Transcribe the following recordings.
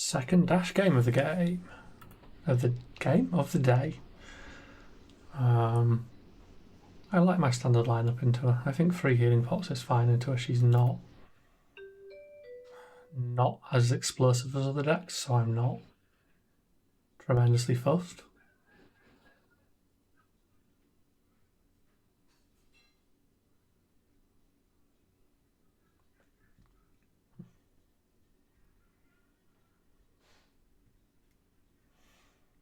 Second dash game of the game. Of the day. I like my standard lineup into her. I think 3 healing pots is fine into her. She's not as explosive as other decks, so I'm not tremendously fussed.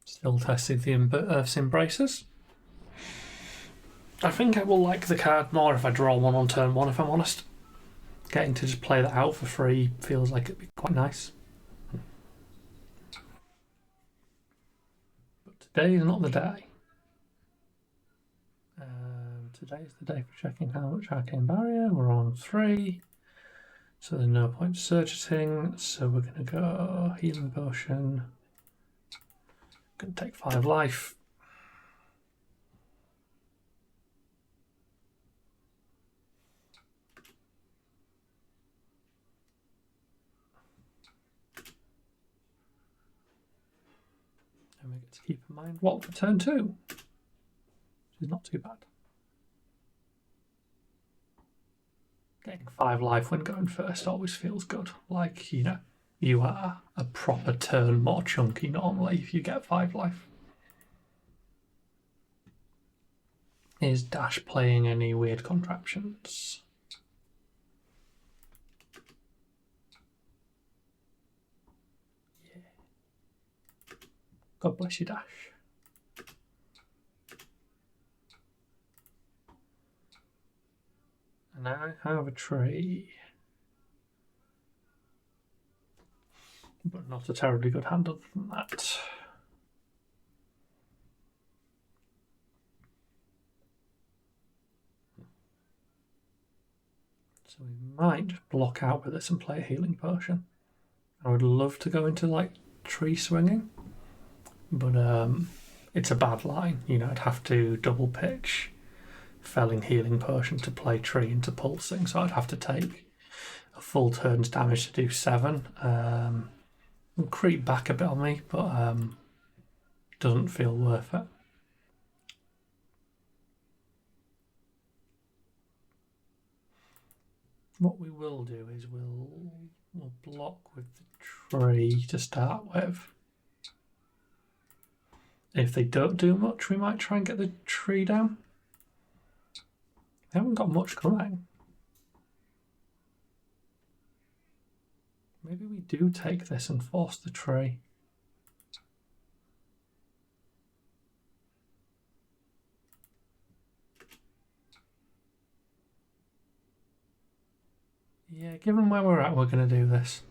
Still testing the Earth's Embraces. I think I will like the card more if I draw one on turn 1, if I'm honest. Getting to just play that out for free feels like it'd be quite nice. But today is not the day. Today is the day for checking how much Arcane Barrier. We're on 3. So there's no point surging. So we're going to go Healing Potion. Going to take 5 life. And we get to keep in mind what for turn 2. Which is not too bad. Getting 5 life when going first always feels good. Like, you know, you are a proper turn more chunky normally if you get 5 life. Is Dash playing any weird contraptions? Yeah. God bless you, Dash. And now I have a tree. But not a terribly good hand other than that. So we might block out with this and play a healing potion. I would love to go into like tree swinging, but it's a bad line. You know, I'd have to double pitch felling healing potion to play tree into pulsing, so I'd have to take a full turn's damage to do 7. It'll creep back a bit on me, but doesn't feel worth it. What we will do is we'll block with the tree to start with. If they don't do much, we might try and get the tree down. They haven't got much coming. Maybe we do take this and force the tree. Yeah, given where we're at, we're going to do this.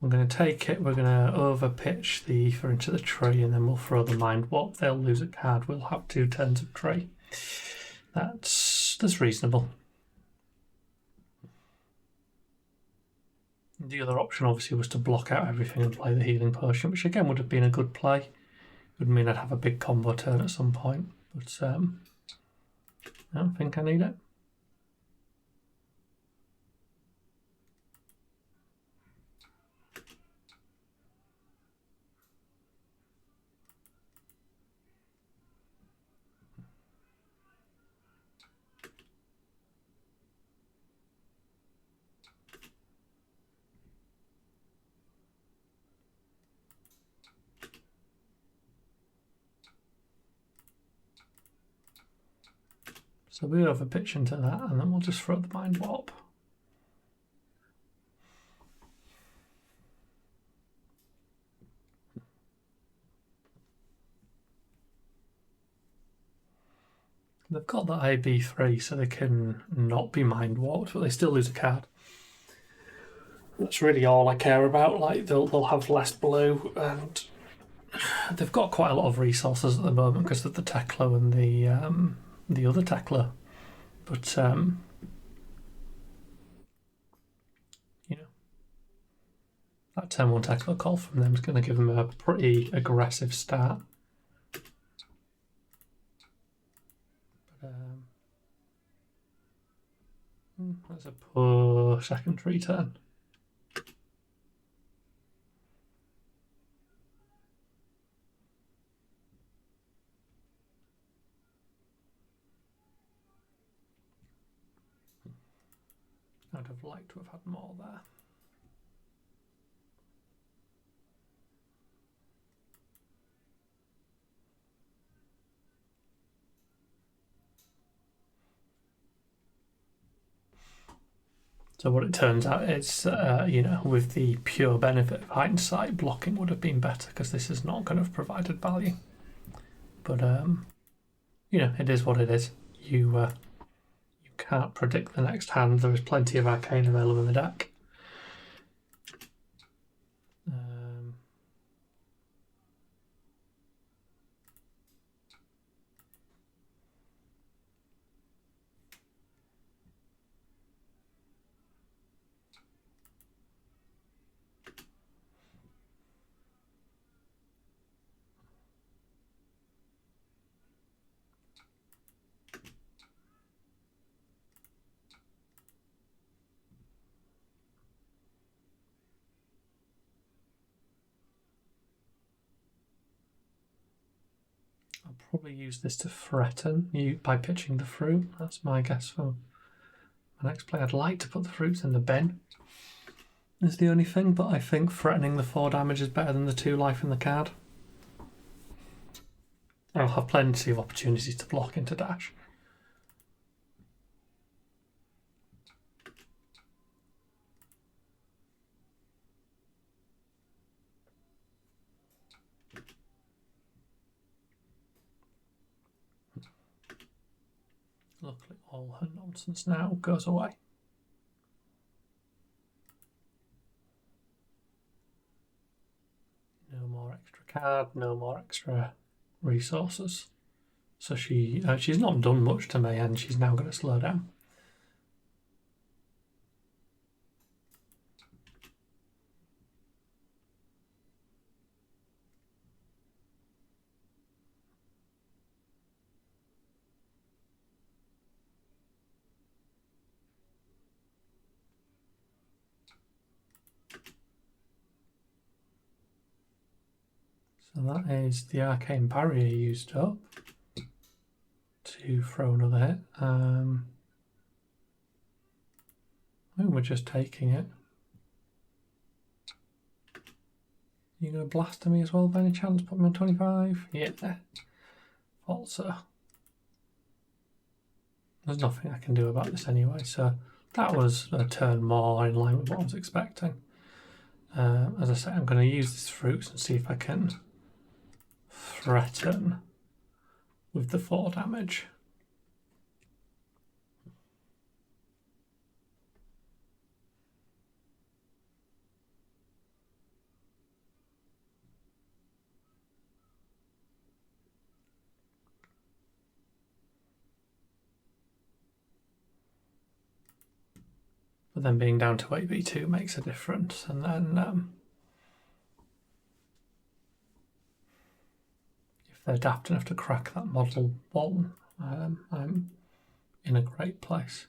We're going to take it, we're going to over-pitch the Ether into the tree, and then we'll throw the Mind Warp. They'll lose a card, we'll have 2 turns of tree. That's reasonable. The other option obviously was to block out everything and play the healing potion, which again would have been a good play. Would mean I'd have a big combo turn at some point, but I don't think I need it. So we over-pitch into that, and then we'll just throw the Mind Warp. They've got the IB3, so they can not be Mind Warped, but they still lose a card. That's really all I care about. Like they'll have less blue, and they've got quite a lot of resources at the moment because of the Tekla and the other Tekla. But you know, that turn 1 Tekla call from them is going to give them a pretty aggressive start. But that's a poor second tree turn. I'd have liked to have had more there. So what it turns out is, with the pure benefit of hindsight, blocking would have been better because this is not going to have provided value. But it is what it is. You can't predict the next hand. There is plenty of arcane available in the deck. I'll probably use this to threaten you by pitching the fruit. That's my guess for my next play. I'd like to put the fruits in the bin. Is the only thing, but I think threatening the 4 damage is better than the 2 life in the card. I'll have plenty of opportunities to block into dash. Luckily, all her nonsense now goes away. No more extra card, no more extra resources. So she's not done much to me, and she's now going to slow down. So that is the arcane barrier used up to throw another hit. I think we're just taking it. You going to blast me as well by any chance? Put me on 25? Yeah. Thought so. There's nothing I can do about this anyway, so that was a turn more in line with what I was expecting. As I say, I'm going to use this fruits and see if I can threaten with the 4 damage. But then being down to 8v2 makes a difference, and then if they're daft enough to crack that model 1, I'm in a great place.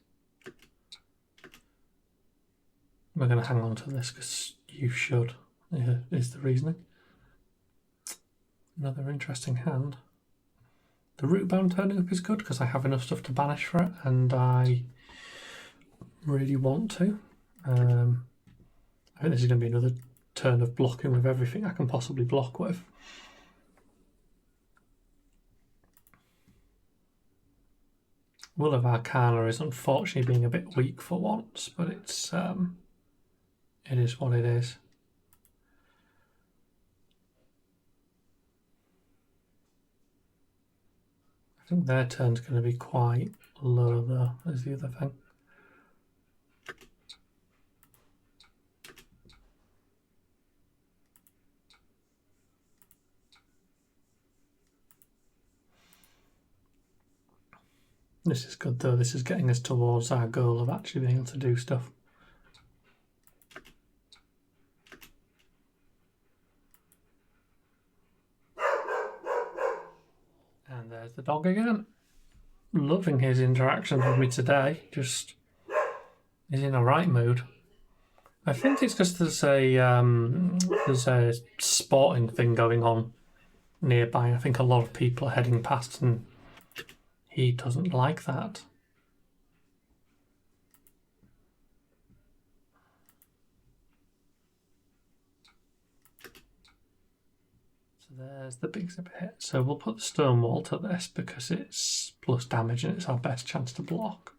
We're going to hang on to this because you should, is the reasoning. Another interesting hand. The root-bound turning up is good because I have enough stuff to banish for it, and I really want to. I think this is going to be another turn of blocking with everything I can possibly block with. Will of Arcana is unfortunately being a bit weak for once, but it is what it is. I think their turn's going to be quite low though, is the other thing. This is good though, this is getting us towards our goal of actually being able to do stuff. And there's the dog again. Loving his interactions with me today, just is in a right mood. I think it's because there's a sporting thing going on nearby. I think a lot of people are heading past and he doesn't like that. So there's the big zip hit. So we'll put the stone wall to this because it's plus damage and it's our best chance to block.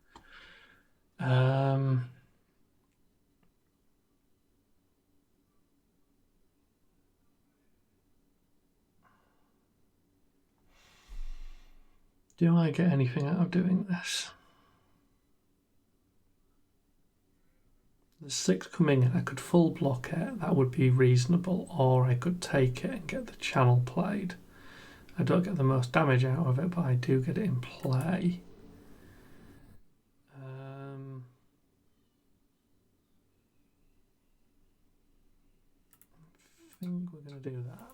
Do I get anything out of doing this? The 6 coming in, I could full block it, that would be reasonable, or I could take it and get the channel played. I don't get the most damage out of it, but I do get it in play. I think we're going to do that.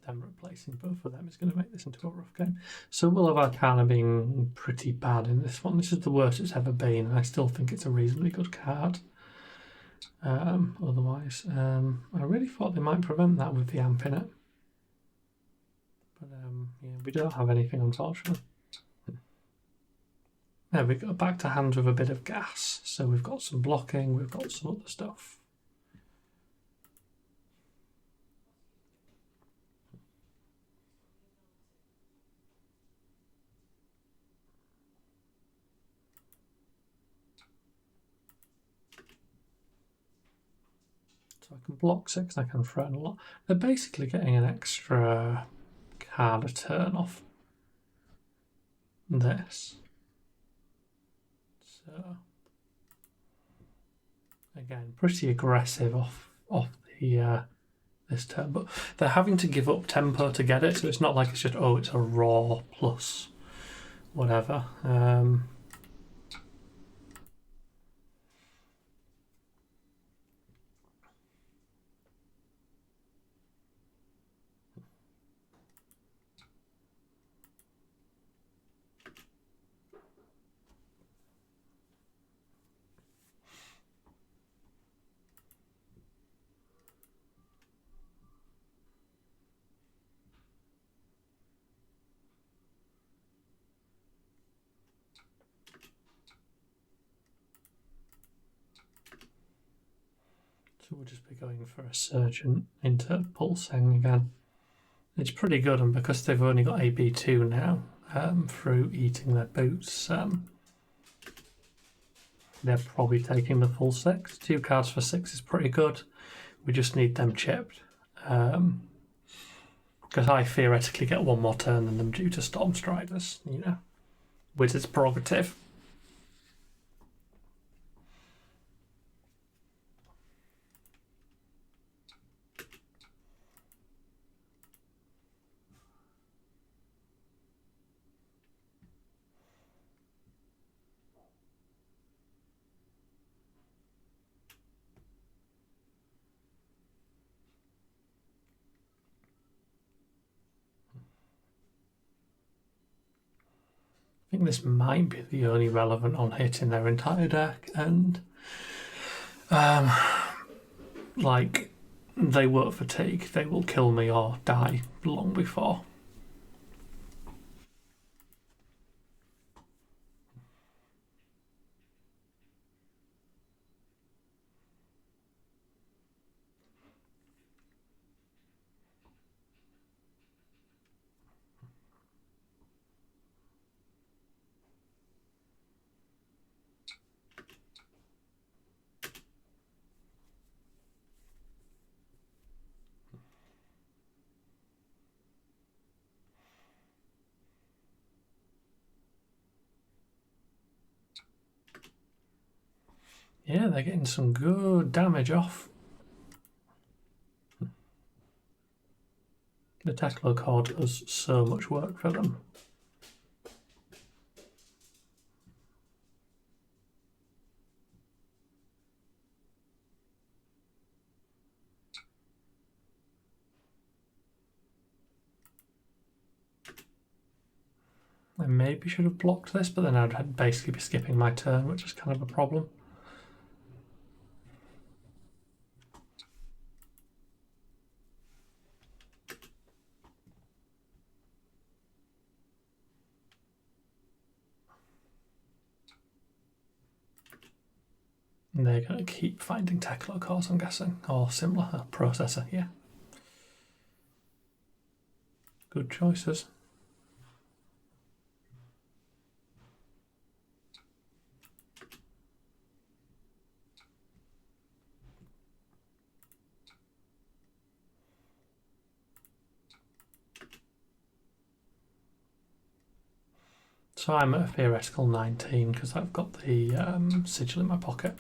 Them replacing both of them is going to make this into a rough game. So Will of Arcana being pretty bad in this one. This is the worst it's ever been, and I still think it's a reasonably good card. Otherwise, I really thought they might prevent that with the amp in it. But yeah, we don't have anything, unfortunately. There we go, back to hands with a bit of gas. So we've got some blocking, we've got some other stuff. So I can block 6, I can threaten a lot. They're basically getting an extra card a turn off this. So again, pretty aggressive off the this turn, but they're having to give up tempo to get it, so it's not like it's just, oh, it's a raw plus whatever. So we'll just be going for a surgeon into pulsing again. It's pretty good, and because they've only got AB2 now, through eating their boots, they're probably taking the full 6. 2 cards for 6 is pretty good. We just need them chipped. Because I theoretically get one more turn than them due to Stormstriders, you know. Wizard's prerogative. I think this might be the only relevant on hit in their entire deck, and like, they won't fatigue, they will kill me or die long before. Yeah, they're getting some good damage off. The Teklo cord does so much work for them. I maybe should have blocked this, but then I'd basically be skipping my turn, which is kind of a problem. And they're going to keep finding Teklo cores, I'm guessing, or similar processor, yeah. Good choices. So I'm at a theoretical 19 because I've got the sigil in my pocket.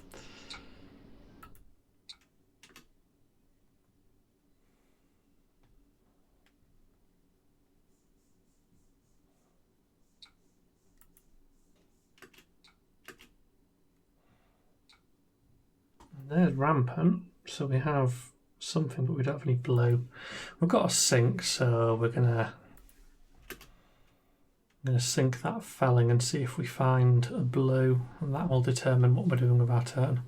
And there's rampant, so we have something, but we don't have any blue. We've got a sink, so we're gonna sink that felling and see if we find a blue, and that will determine what we're doing with our turn.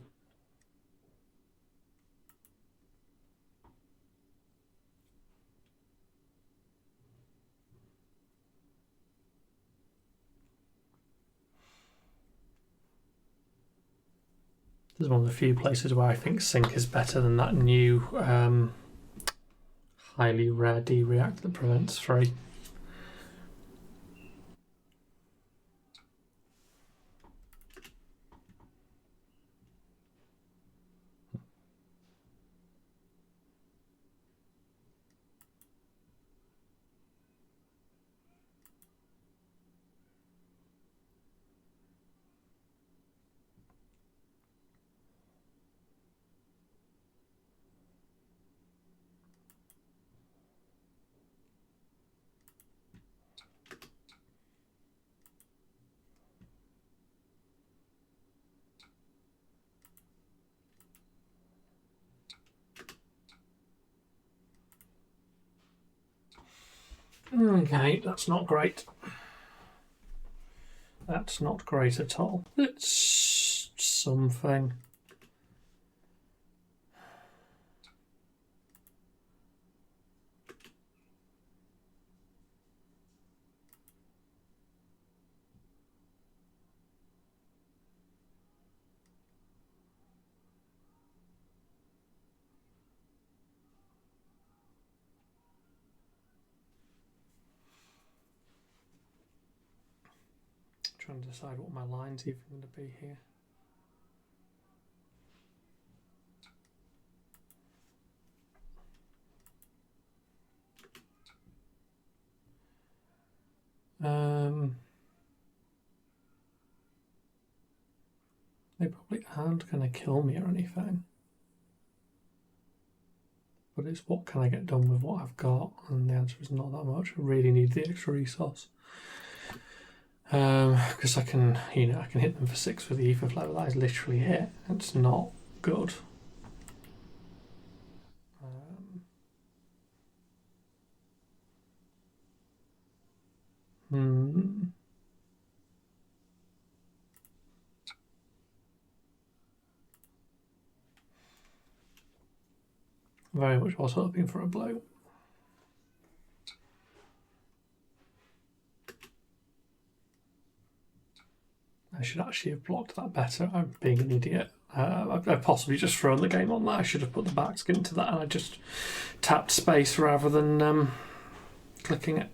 This is one of the few places where I think sink is better than that new highly rare D-react that prevents 3. Okay, that's not great. That's not great at all. It's something. Trying to decide what my line's even going to be here. They probably aren't going to kill me or anything. But it's what can I get done with what I've got, and the answer is not that much. I really need the extra resource. Because I can hit them for 6 with the ether flow. That is literally it. It's not good. Very much was hoping for a blow. I should actually have blocked that better. I'm being an idiot. I've possibly just thrown the game on that. I should have put the back skin to that, and I just tapped space rather than clicking it.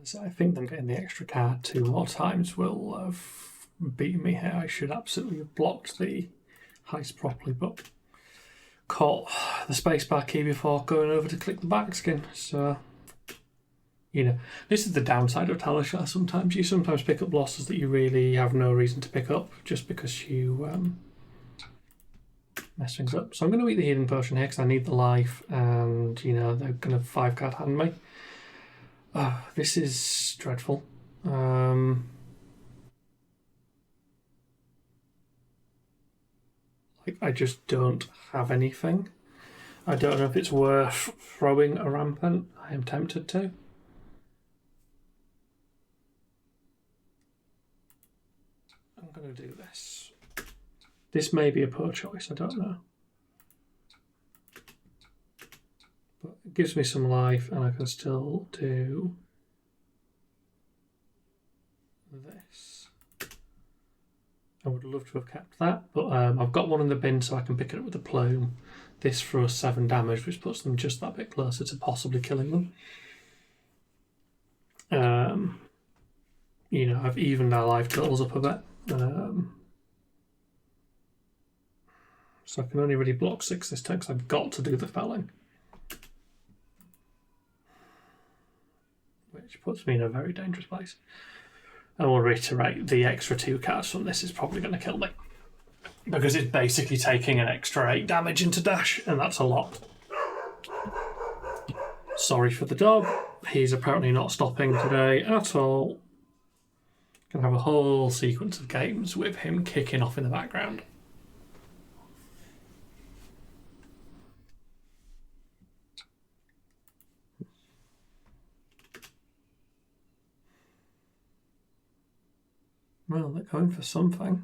So I think them getting the extra card 2 more times will have beaten me here. I should absolutely have blocked the heist properly, but caught the spacebar key before going over to click the back skin. So, you know, this is the downside of Talishar. Sometimes you pick up losses that you really have no reason to pick up just because you mess things up. So I'm going to eat the healing potion here because I need the life, and you know they're going to 5-card hand me. This is dreadful. I just don't have anything. I don't know if it's worth throwing a rampant. I am tempted to. I'm going to do this. This may be a poor choice, I don't know. But it gives me some life and I can still do this. I would love to have kept that, but I've got one in the bin so I can pick it up with a plume. This throws 7 damage, which puts them just that bit closer to possibly killing them. You know, I've evened our life totals up a bit. So I can only really block 6 this turn because I've got to do the felling. Which puts me in a very dangerous place. I will reiterate, the extra 2 cards from this is probably going to kill me. Because it's basically taking an extra 8 damage into dash, and that's a lot. Sorry for the dog. He's apparently not stopping today at all. Can have a whole sequence of games with him kicking off in the background. Well, they're going for something.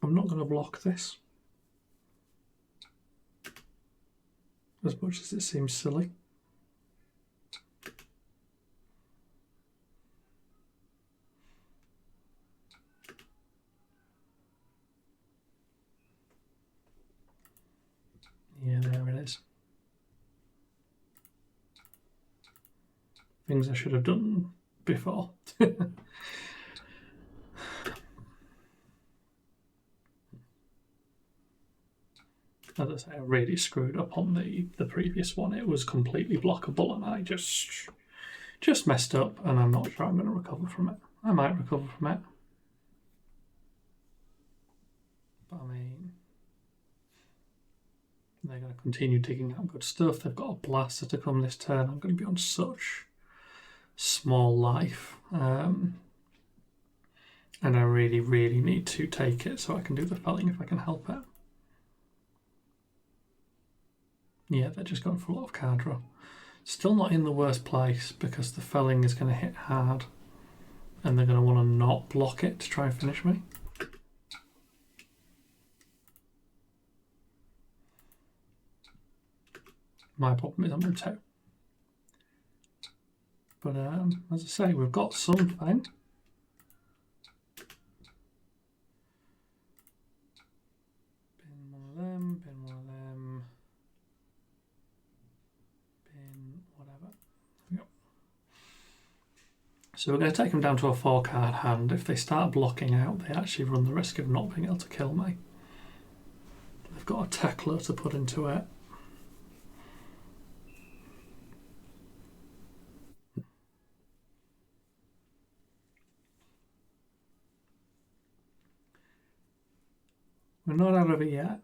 I'm not going to block this. As much as it seems silly. Yeah, there it is. Things I should have done before. As I say, I really screwed up on the previous one. It was completely blockable and I just messed up, and I'm not sure I'm going to recover from it. I might recover from it. But I mean, they're going to continue digging out good stuff. They've got a blaster to come this turn. I'm going to be on such small life. And I really, really need to take it so I can do the felling if I can help it. Yeah, they're just going for a lot of card draw. Still not in the worst place because the felling is going to hit hard and they're going to want to not block it to try and finish me. My problem is I'm on 2. But as I say, we've got something. Bin one of them, bin one of them. Whatever. Yep. So we're going to take them down to a 4-card hand. If they start blocking out, they actually run the risk of not being able to kill me. They've got a tackler to put into it. We're not out of it yet.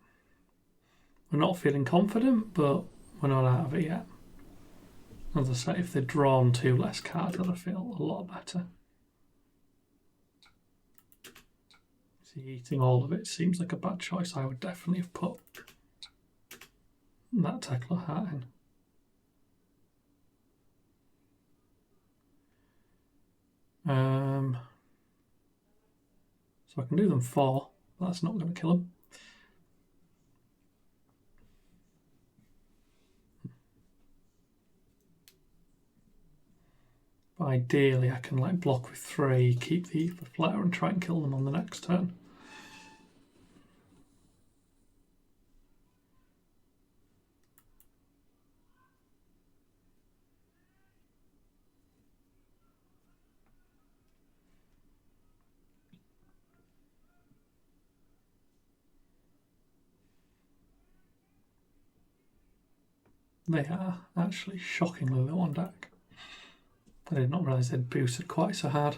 We're not feeling confident, but we're not out of it yet. As I say, if they'd drawn 2 less cards, I'd feel a lot better. See, eating all of it seems like a bad choice. I would definitely have put that Tekla hat in. So I can do them 4, but that's not going to kill them. But ideally I can like block with 3, keep the flare and try and kill them on the next turn. They are actually shockingly low on deck. I did not realise they'd boosted quite so hard.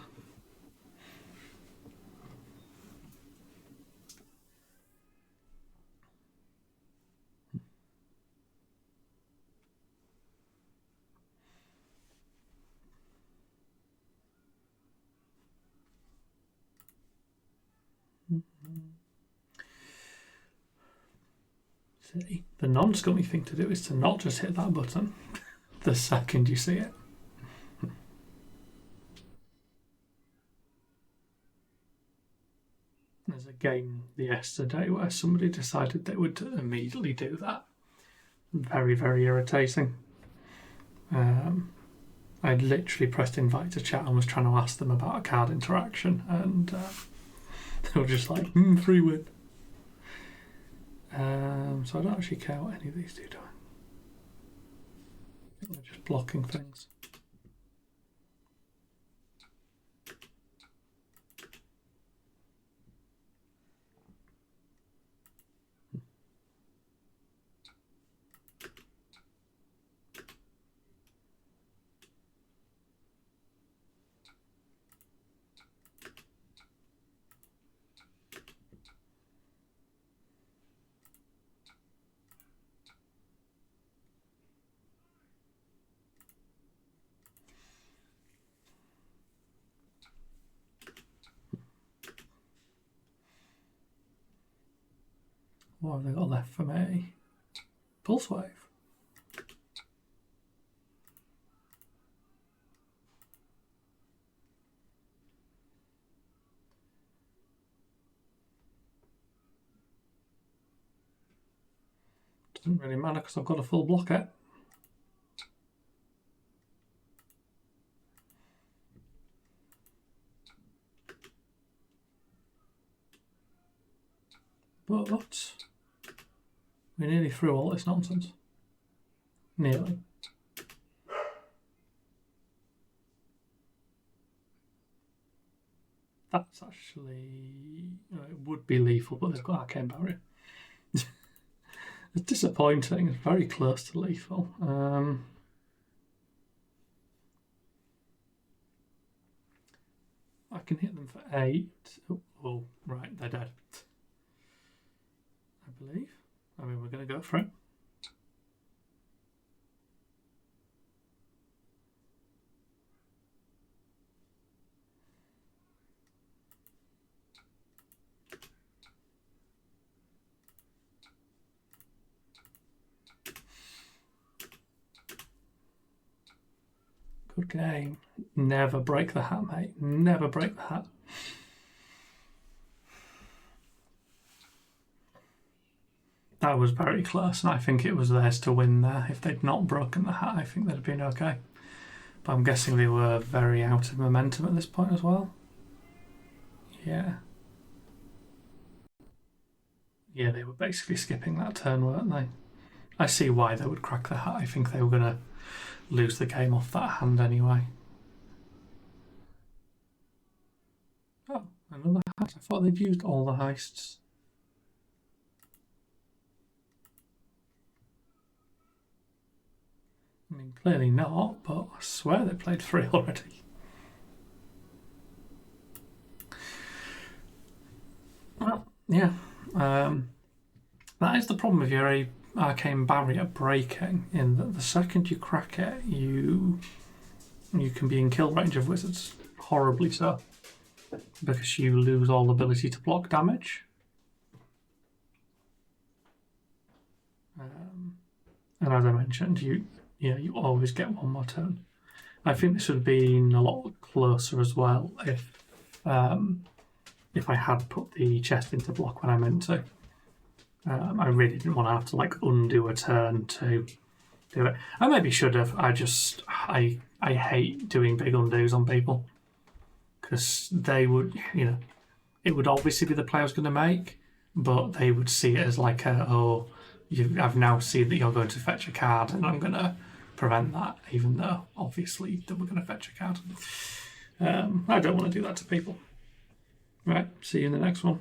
See, the non-scummy thing to do is to not just hit that button the second you see it. There's a game yesterday where somebody decided they would immediately do that. Very, very irritating. I'd literally pressed invite to chat and was trying to ask them about a card interaction, and they were just like, free win. So I don't actually care what any of these do I? I think they're just blocking things. What have they got left for me? Pulse Wave. Doesn't really matter because I've got a full blocker. But we're nearly through all this nonsense. Nearly. That's actually... it would be lethal, but they've got Arcane Barrier. It's disappointing. It's very close to lethal. I can hit them for 8. Oh, right, they're dead. I believe. I mean, we're going to go for it. Good game. Never break the hat, mate. Never break the hat. That was very close, and I think it was theirs to win there. If they'd not broken the hat, I think they'd have been okay. But I'm guessing they were very out of momentum at this point as well. Yeah. Yeah, they were basically skipping that turn, weren't they? I see why they would crack the hat. I think they were going to lose the game off that hand anyway. Oh, another heist. I thought they'd used all the heists. I mean, clearly not, but I swear they played 3 already. Well, yeah. That is the problem with your Arcane Barrier breaking, in that the second you crack it, you can be in kill range of wizards. Horribly so. because you lose all ability to block damage. And as I mentioned, you always get one more turn. I think this would have been a lot closer as well if I had put the chest into block when I meant to. I really didn't want to have to like undo a turn to do it. I maybe should have. I hate doing big undos on people because they would, it would obviously be the play I was going to make, but they would see it as like I've now seen that you're going to fetch a card and I'm going to prevent that, even though obviously that we're going to fetch a card. I don't want to do that to people. Right, see you in the next one.